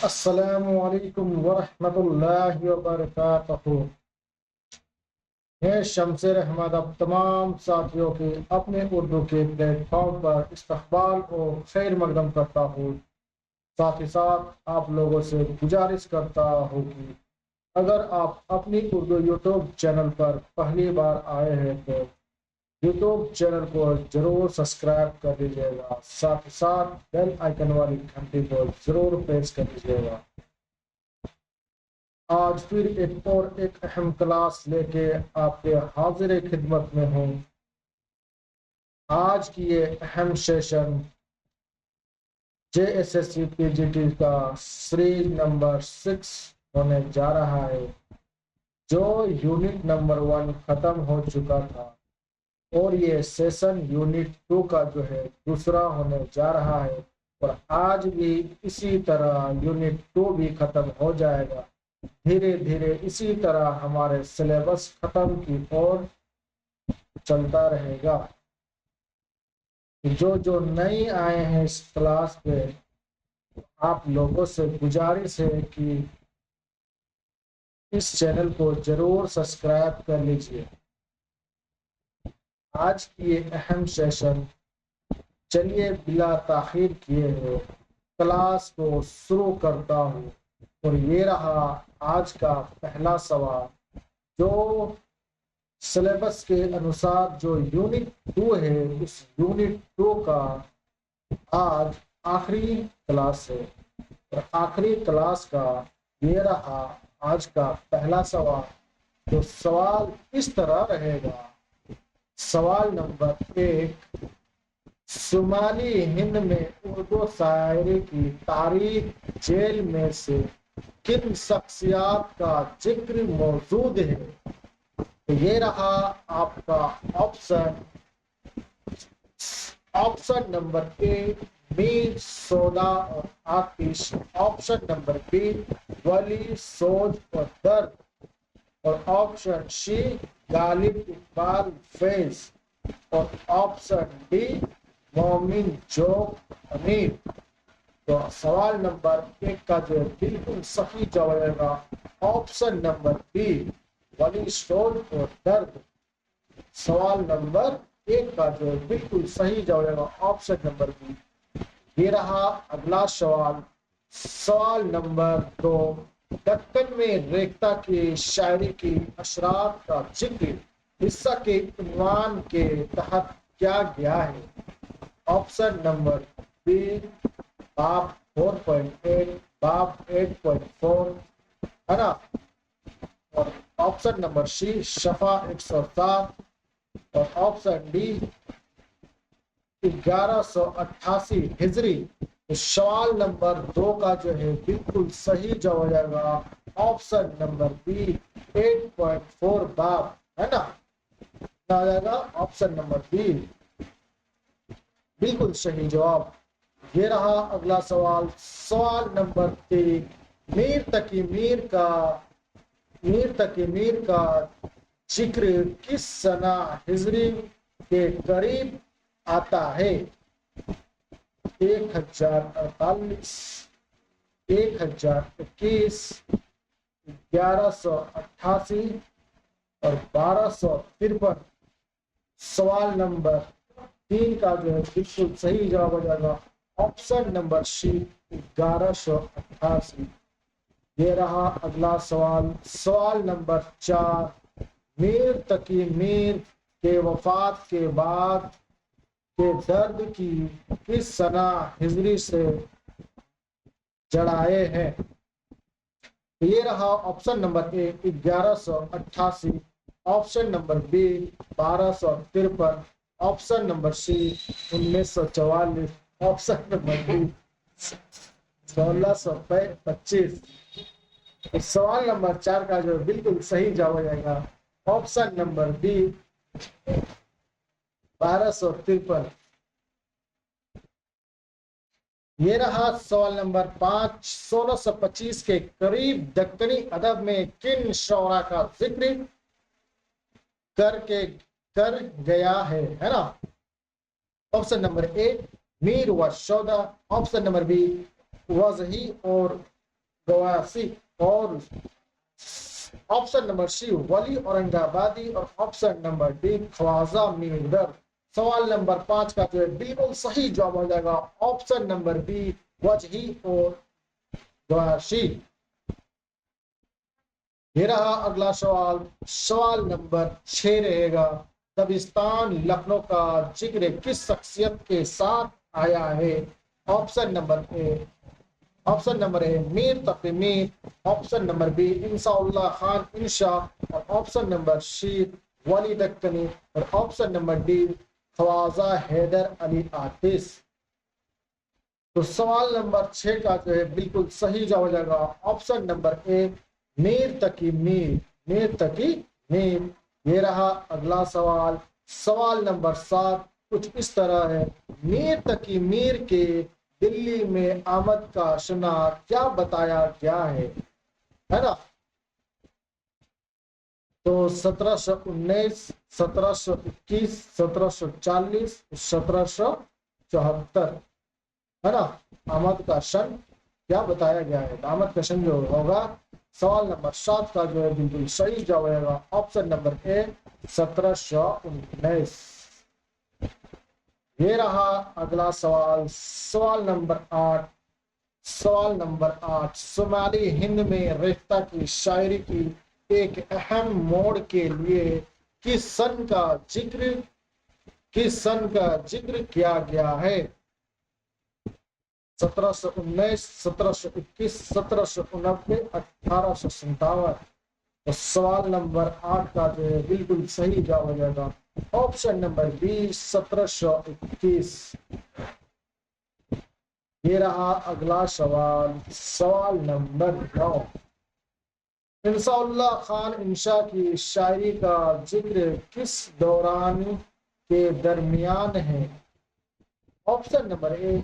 अस्सलामु अलैकुम वरहमतुल्लाहि वबरकातुहू। मैं शमशेर अहमद अब तमाम साथियों के अपने उर्दू के प्लेटफॉर्म पर इस्तकबाल और खैर मकदम करता हूँ। साथ ही साथ आप लोगों से गुजारिश करता हूँ कि अगर आप अपनी उर्दू यूट्यूब चैनल पर पहली बार आए हैं तो यूट्यूब चैनल को जरूर सब्सक्राइब कर लीजिएगा। साथ ही साथ बेल आइकन वाली घंटी को जरूर प्रेस कर लीजिएगा। आज फिर एक अहम क्लास लेके आपके हाजिर खिदमत में हूँ। आज की ये अहम सेशन JSSC PGT का सीरीज नंबर 6 होने जा रहा है, जो यूनिट नंबर 1 खत्म हो चुका था और ये सेशन यूनिट 2 का जो है दूसरा होने जा रहा है। और आज भी इसी तरह यूनिट 2 भी खत्म हो जाएगा। धीरे धीरे इसी तरह हमारे सिलेबस खत्म की ओर चलता रहेगा। जो जो नए आए हैं इस क्लास पे, आप लोगों से गुजारिश है कि इस चैनल को जरूर सब्सक्राइब कर लीजिए। आज की ये अहम सेशन, चलिए बिला ताखीर किए हुए क्लास को शुरू करता हूँ। और ये रहा आज का पहला सवाल, जो सिलेबस के अनुसार जो यूनिट 2 है, उस यूनिट 2 का आज आखिरी क्लास है। और आखिरी क्लास का ये रहा आज का पहला सवाल। तो सवाल इस तरह रहेगा। सवाल नंबर 1, शुमाली हिंद में उर्दू शायरी की तारीख जेल में से किन शख्सियात का जिक्र मौजूद है? तो ये रहा आपका option. Option number A, Mir, सौदा और आतिश। ऑप्शन नंबर बी, वली, सोज और दर्द। और ऑप्शन सी, गालिब, इकबाल, फैज। और ऑप्शन डी, मोमिन, जोग, अमीर। तो सवाल नंबर 1 का जो बिल्कुल सही जवाब है ऑप्शन नंबर बी, वली, सोज और दर्द। सवाल नंबर 1 का जो बिल्कुल सही जवाब है ऑप्शन नंबर बी। ये रहा अगला सवाल। सवाल नंबर 2, दक्कन में रेख्ता की शायरी की अशरात का जिक्र हिस्सा के उन्वान के तहत क्या गया है? ऑप्शन नंबर बी, बाप 4.8, बाप 8.4, है ना। और ऑप्शन नंबर सी, शफा 107। और ऑप्शन डी, 1188 हिजरी। तो सवाल नंबर 2 का जो है बिल्कुल सही जवाब आएगा ऑप्शन नंबर बी, 8.4 बाब, है ना। आ जाएगा ऑप्शन नंबर बी, बिल्कुल सही जवाब। ये रहा अगला सवाल। सवाल नंबर 3, मीर तकी मीर का जिक्र किस सना हिजरी के करीब आता है? 1048, 1021, 1188 और 1253। सवाल नंबर 3 का जो है बिल्कुल सही जवाब हो जाएगा ऑप्शन नंबर सी, 1188। ये रहा अगला सवाल। सवाल नंबर 4, मीर तकी मीर के वफात के बाद के दर्द की किस सना हिजरी से जड़ाए हैं? ये रहा option number A, 1188। Option number B, 1253। Option number C, 1944। Option number D, 1625। सवाल नंबर 4 का जो बिल्कुल सही जवाब हो जाएगा ऑप्शन नंबर बी, 1253। ये रहा सवाल नंबर 5, 1625 के करीब दक्कनी अदब में किन शौरा का जिक्र कर गया है ना। ऑप्शन नंबर ए, मीर व शौदा। ऑप्शन नंबर बी, वजही और गवासी। और ऑप्शन नंबर सी वली औरंगाबादी और ऑप्शन नंबर डी ख्वाजा मीरदर। सवाल नंबर 5 का जो है बिल्कुल सही जवाब हो जाएगा ऑप्शन नंबर बी वजही और गवासी। ये रहा अगला सवाल। सवाल नंबर 6 रहेगा, दबिस्तान लखनऊ का जिक्र किस शख्सियत के साथ आया है? Option number A option number A Mir Taqi Mir, option number B Inshaullah Khan Insha, और option number C Wali Dakkani, और option number D Khwaja Haidar Ali Atish. तो सवाल नंबर 6 का जो है बिल्कुल सही जवाब हो जाएगा option number A Mir Taqi Mir, Mir Taqi Mir. ये रहा अगला सवाल। सवाल नंबर 7 कुछ इस तरह है, मीर तकी मीर के दिल्ली में आमद का शुना क्या बताया गया है ना? तो 1719, 1721, 1740, 1774, है ना? आमद का सन क्या बताया गया है? आमद का सन जो होगा सवाल नंबर 7 का जो है बिल्कुल सही जवाब होगा ऑप्शन नंबर ए 1719। ये रहा अगला सवाल। सवाल नंबर 8। सवाल नंबर 8 शुमाली हिंद में रेख्ता की शायरी की एक अहम मोड़ के लिए किस सन का जिक्र किया गया है? 1719, 1721, 1789, 1857। तो सवाल नंबर 8 का जो है बिल्कुल सही जवाब हो जाएगा ऑप्शन नंबर बी 1721। ये रहा अगला सवाल। सवाल नंबर 9। इंसाउल्लाह खान इंशा की शायरी का जिक्र किस दौरान के दरमियान है? ऑप्शन नंबर ए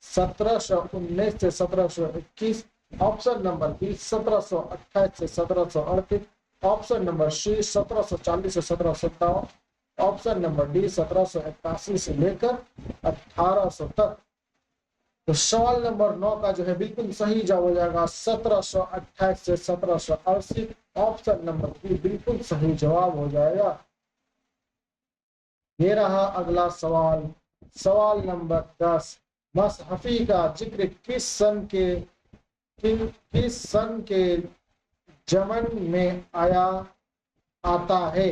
1719 से 1721, ऑप्शन नंबर बी 1728 से 1738, ऑप्शन नंबर सी 1740 से 1757, ऑप्शन नंबर डी 1781 से लेकर 1800 तक। तो सवाल नंबर 9 का जो है बिल्कुल सही जवाब हो जाएगा 1728 से 1780, ऑप्शन नंबर बी बिल्कुल सही जवाब हो जाएगा। ये रहा अगला सवाल। सवाल नंबर 10 मसहफी का जिक्र किस सन के जमन में आता है?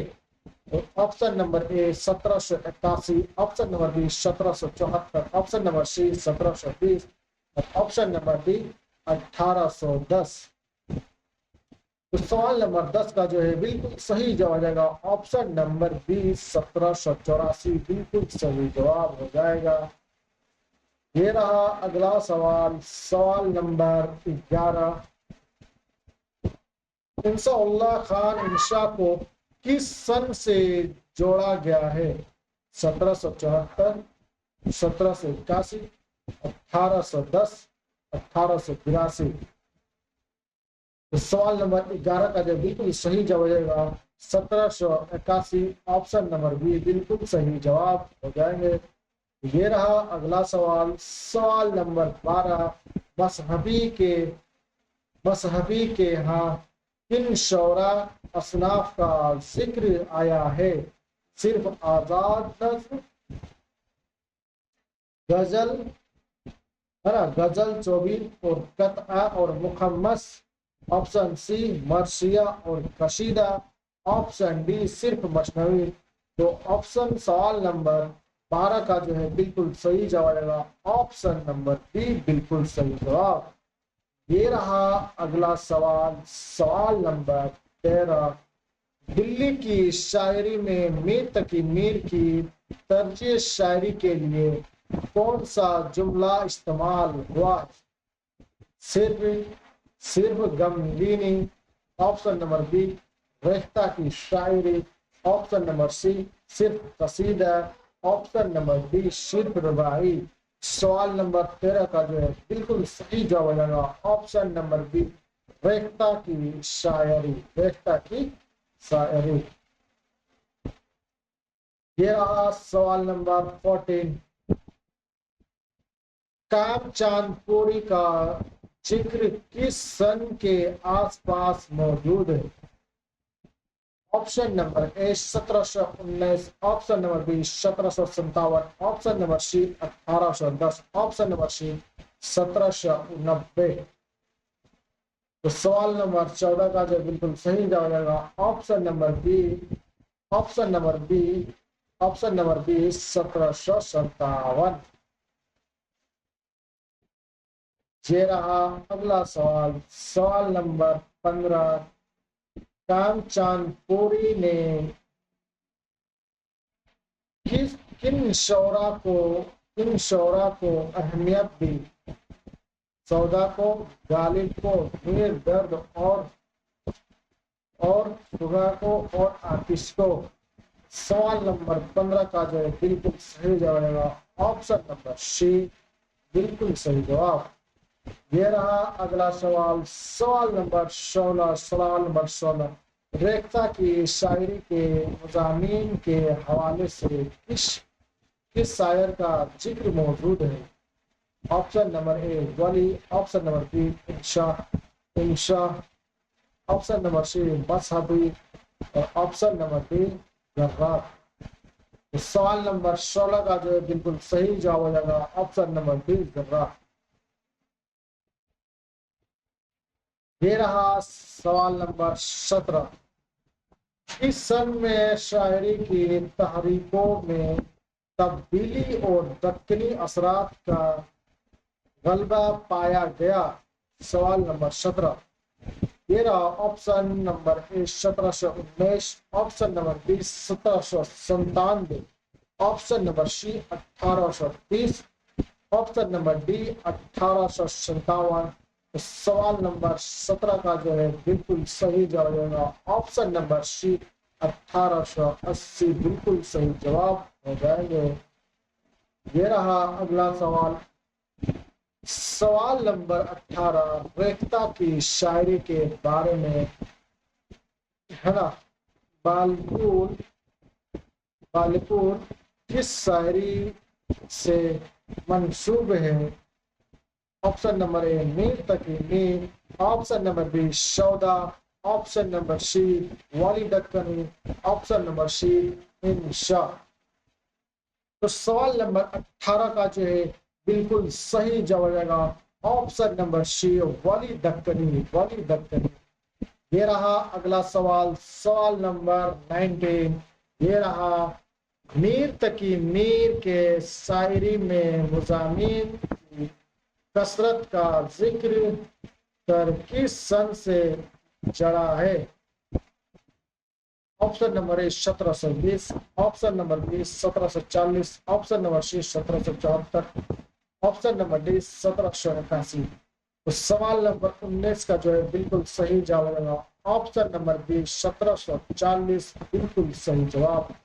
Option number A 1781, option number B 1774, option number C 1720, option number D 1810। तो सवाल नंबर 10 का जो है बिल्कुल सही जवाब हो जाएगा ऑप्शन नंबर बी 1784, बिल्कुल सही जवाब हो जाएगा। ये रहा अगला सवाल। सवाल नंबर 11। इंसाउल्लाह खान इंशा को किस सन से जोड़ा गया है? 1774, 1781, 1810, 1882। तो सवाल नंबर 11 का जो बिल्कुल सही जवाब हो जाएगा 1781, ऑप्शन नंबर बी बिल्कुल सही जवाब हो जाएंगे। ये रहा अगला सवाल। सवाल नंबर 12 मसहबी के यहाँ किन शौरा असनाफ का जिक्र आया है? सिर्फ आजाद नज्म, गजल, है ना, गजल, चौबीर और कतआ और मुखम्मस, ऑप्शन सी मर्सिया और कशीदा, ऑप्शन डी सिर्फ मशनवी। तो ऑप्शन सवाल नंबर 12 का जो है बिल्कुल सही जवाब आएगा ऑप्शन नंबर बी बिल्कुल सही जवाब। ये रहा अगला सवाल। सवाल नंबर 13। दिल्ली की शायरी में मीर तकी मीर की तर्ज शायरी के लिए कौन सा जुमला इस्तेमाल हुआ? सिर्फ गमगीनी, ऑप्शन नंबर बी रेख्ता की शायरी, ऑप्शन नंबर सी सिर्फ कसीदा, ऑप्शन नंबर डी सिर्फ रुबाई। सवाल नंबर 13 का जो है बिल्कुल सही जवाब हो जाएगा ऑप्शन नंबर बी रेख्ता की शायरी, रेख्ता की शायरी। ये रहा सवाल नंबर 14। काम चांदपुरी का जिक्र किस सन के आसपास मौजूद है? Option number A 1719, option number B 1757, option number C 1810, option number C 1790। तो सवाल नंबर 14 का जो बिल्कुल सही जवाब आएगा option number B, option number B, option number B 1757। ये रहा अगला सवाल, सवाल नंबर 15। कामचांदपुरी ने किस किन शौरा को अहमियत दी? सौदा को, गालिब को, मीर दर्द और सुगा को और आतिश को। सवाल नंबर 15 का जो है बिल्कुल सही जवाब आएगा ऑप्शन नंबर सी, बिल्कुल सही जवाब। ये रहा अगला सवाल, सवाल नंबर 16। सवाल नंबर 16, रेखता की शायरी के मज़ामीन के हवाले से किस शायर का जिक्र मौजूद है? ऑप्शन नंबर ए वली, ऑप्शन नंबर बी इंशा, ऑप्शन नंबर सी मजहबी और ऑप्शन नंबर डी जर्रात। तो सवाल नंबर 16 का जो है बिल्कुल सही जवाब हो जाएगा ऑप्शन नंबर डी जर्रात। ये रहा सवाल नंबर 17। इस सन में शायरी की तहरीकों में तब्दीली और दक्कनी असरात का गलबा पाया गया। सवाल नंबर 17। ये रहा option number A 1719, option number B 1797, option number C 1830, option number D 1857। सवाल नंबर 17 का जो है बिल्कुल सही जवाब होगा ऑप्शन नंबर सी 1880, बिल्कुल सही जवाब हो जाएंगे। ये रहा अगला सवाल, सवाल नंबर 18। रेखता की शायरी के बारे में है ना, बालिकुल बालिकुल किस शायरी से मंसूब है? Option number A Mir Taqi Mir, option number B Sauda, option number C Wali Dakkani, option number C Insha. तो सवाल नंबर 18 का जो है बिल्कुल सही जवाब आएगा option number C Wali Deccani, वाली दक्कनी। ये रहा अगला सवाल, सवाल नंबर 19। ये रहा मीर तकी मीर के शायरी में मुज़ामीन की कसरत का जिक्र कर किस सन से जड़ा है? Option number A 1720, option number B 1740, option number C 1774, option number D 1781। तो सवाल नंबर 19 का जो है बिल्कुल सही जवाब होगा ऑप्शन नंबर बी 1740, बिल्कुल सही जवाब।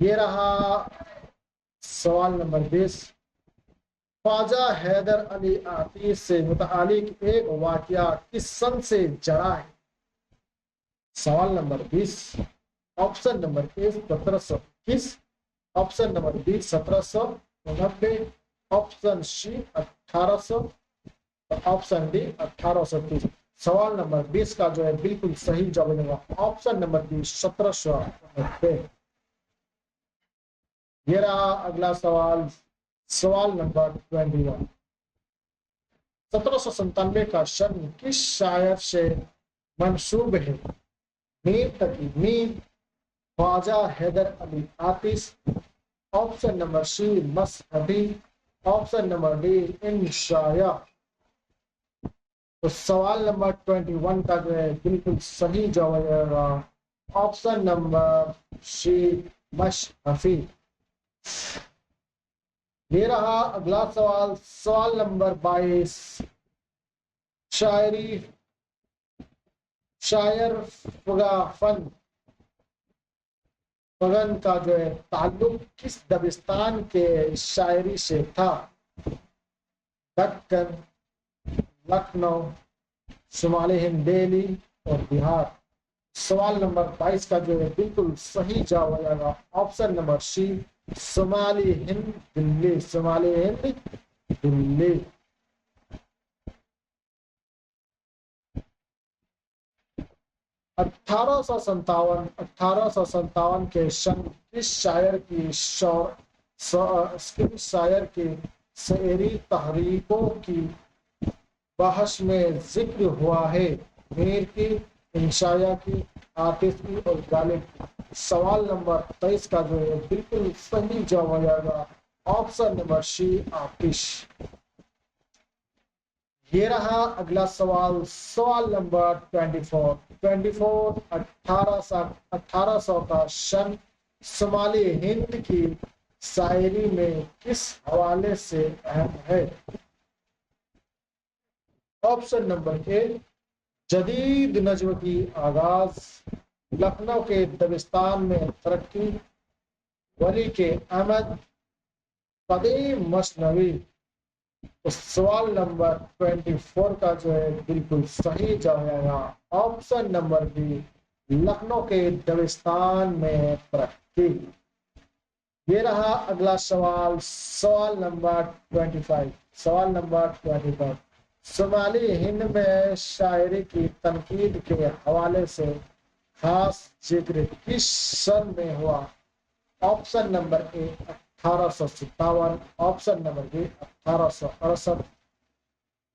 ये रहा सवाल नंबर 20। ख्वाजा हैदर अली आतिश से मुतालिक एक वाकया किस सन से जड़ा है? सवाल number 20। Option number A 1721, option number B 1790, option C 1800, option D 1830। सवाल नंबर 20 का जो है बिल्कुल सही जवाब होगा ऑप्शन नंबर बी 1790। ये रहा अगला सवाल, सवाल नंबर 21। 1797 का सन किस शायर से मंसूब है? Mir Taqi Mir, Khwaja Haidar Ali Atish, option number C Mushafi, option number D Insha. तो सवाल नंबर 21 का जो है बिल्कुल सही जवाब आएगा ऑप्शन नंबर सी मसहबी। ये रहा अगला सवाल, सवाल नंबर 22। शायर फगन का जो है ताल्लुक किस दबिस्तान के शायरी से था? दक्कन, लखनऊ, शुमाली हिंद, दिल्ली और बिहार। सवाल नंबर 22 का जो है बिल्कुल सही जवाब आएगा ऑप्शन नंबर सी शुमाली हिंद दिल्ली, शुमाली हिंद दिल्ली। 1857 के सन किस शायर की किस शायर की शेरी तहरीकों की बहस में जिक्र हुआ है? मीर की, इंशाया की, आतिफ की और गालिब की। सवाल नंबर 23 का जो है बिल्कुल सही जवाब हो जाएगा ऑप्शन नंबर सी, आतिश। ये रहा अगला सवाल, सवाल नंबर 24। 1800 का सन शुमाली हिंद की शायरी में किस हवाले से अहम है? ऑप्शन नंबर ए, जदीद नज्म की आगाज, लखनऊ के दबिस्तान में तरक्की, वली के अहमद, कदीम मसनवी। तो सवाल नंबर 24 का जो है बिल्कुल सही जवाब आएगा ऑप्शन नंबर बी, लखनऊ के दबिस्तान में तरक्की। ये रहा अगला सवाल, सवाल नंबर 25। सवाल नंबर 25, शुमाली हिंद में शायरी की तनकीद के हवाले से खास जिक्र किस सन में हुआ? Option number A 1857, option number B 1868,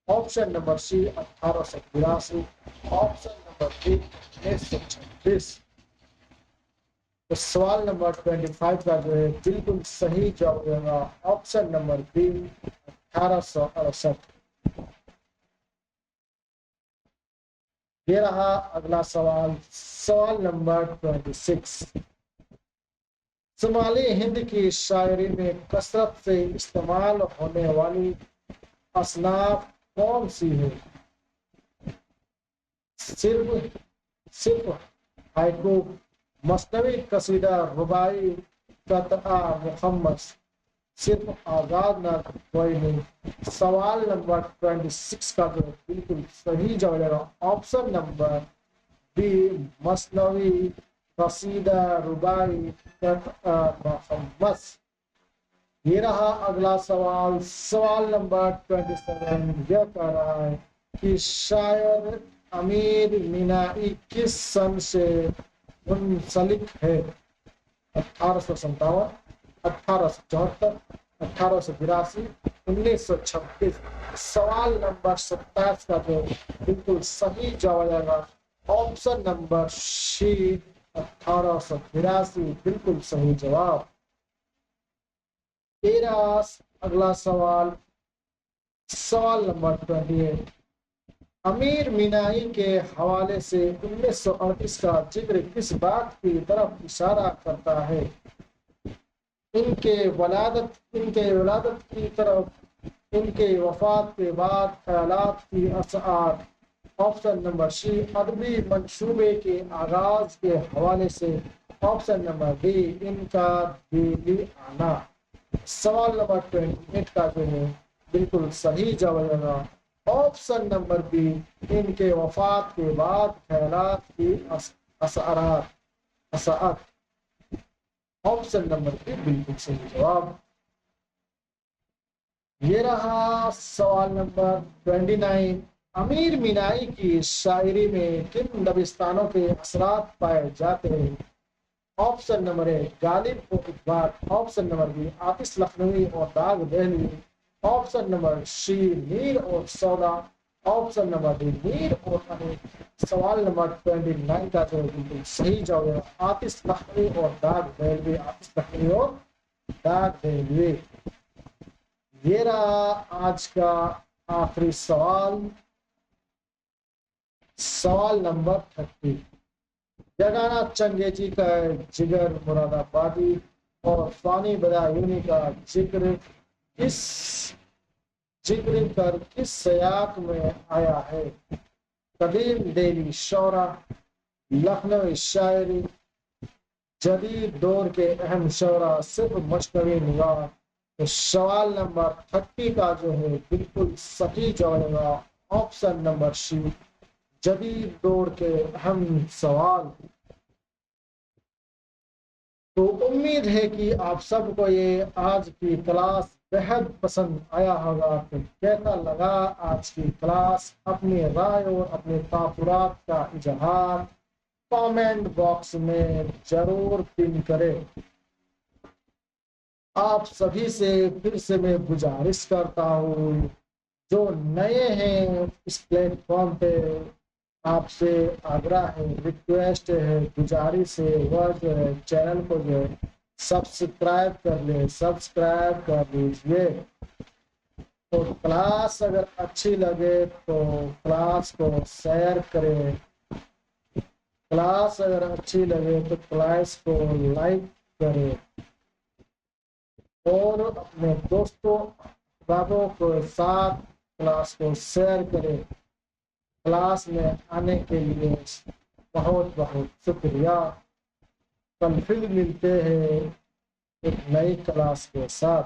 option number C 1882, option number D 1926। तो सवाल नंबर 25 का जो है बिल्कुल सही जवाब होगा ऑप्शन नंबर बी 1868। ये रहा अगला सवाल, सवाल नंबर 26। शुमाली हिंद की शायरी में कसरत से इस्तेमाल होने वाली असनाफ कौन सी है? सिर्फ सिर्फ हाइकू, मसनवी कसीदा, रुबाई, कतआ, मुहम्मद, सिर्फ आजाद ना कोई नहीं। सवाल नंबर 26 का जो बिल्कुल सही जवाब है ऑप्शन नंबर बी, मसनवी कसीदा, रुबाई, कतआ, मुहम्मद। ये रहा अगला सवाल, सवाल नंबर 27। यह कह रहा है कि शायर अमीर मीनाई किस सन से मुंसलिक है? 1857, 1874, 1882, 1926। सवाल नंबर 27 का जो बिल्कुल सही जवाब आएगा ऑप्शन नंबर सी 1882, बिल्कुल सही जवाब। तेरा अगला सवाल, सवाल नंबर 28। अमीर मीनाई के हवाले से 1938 का जिक्र किस बात की तरफ इशारा करता है? इनके वलादत की तरफ, इनके वफात के बाद ख्यालात की असआर, ऑप्शन नंबर सी अदबी मंसूबे के आगाज के हवाले से, ऑप्शन नंबर डी इनका दिल्ली आना। सवाल नंबर 28 का जो है बिल्कुल सही जवाब है ऑप्शन नंबर बी, इनके वफात के बाद ख्यालात की असआर, ऑप्शन नंबर बी बिल्कुल सही जवाब। ये रहा सवाल नंबर 29। अमीर मीनाई की शायरी में किन दबिस्तानों के असरात पाए जाते हैं? ऑप्शन नंबर ए गालिब और Iqbal, option number B Atish Lakhnavi और Dagh Dehlvi, option number C Mir और Sauda, option number D Mir और अमीर। सवाल नंबर 29 का जो बिल्कुल सही जवाब है आतिश लखनवी और दाग दहलवी, आतिश लखनवी और दाग दहलवी। ये रहा आज का आखिरी सवाल, सवाल नंबर 30। जगाना चंगेजी का जिगर मुरादाबादी और फानी बदायूनी का किस जिक्र कर किस सयाक में आया है? कदीम दिल्ली शौरा, लखनऊ शायरी, जदीद दौर के अहम शौरा, सिर्फ मशनवी निगाह। तो सवाल नंबर 30 का जो है बिल्कुल सही जवाब है ऑप्शन नंबर सी, जदीद दौर के अहम सवाल। तो उम्मीद है कि आप सबको ये आज की क्लास बेहद पसंद आया होगा। तो कैसा लगा आज की क्लास? अपनी राय और अपने तासुरात का इजहार कमेंट बॉक्स में जरूर पिन करें। आप सभी से फिर से मैं गुजारिश करता हूँ, जो नए हैं इस प्लेटफॉर्म पे, आपसे आग्रह है, रिक्वेस्ट है, गुजारिश है, वह जो है चैनल को जो है सब्सक्राइब कर ले, सब्सक्राइब कर लीजिए। तो क्लास अगर अच्छी लगे तो क्लास को शेयर करें, क्लास अगर अच्छी लगे तो क्लास को लाइक करें और अपने दोस्तों बाबों के साथ क्लास को शेयर करें। क्लास में आने के लिए बहुत बहुत शुक्रिया। कल फिर मिलते हैं एक नई क्लास के साथ।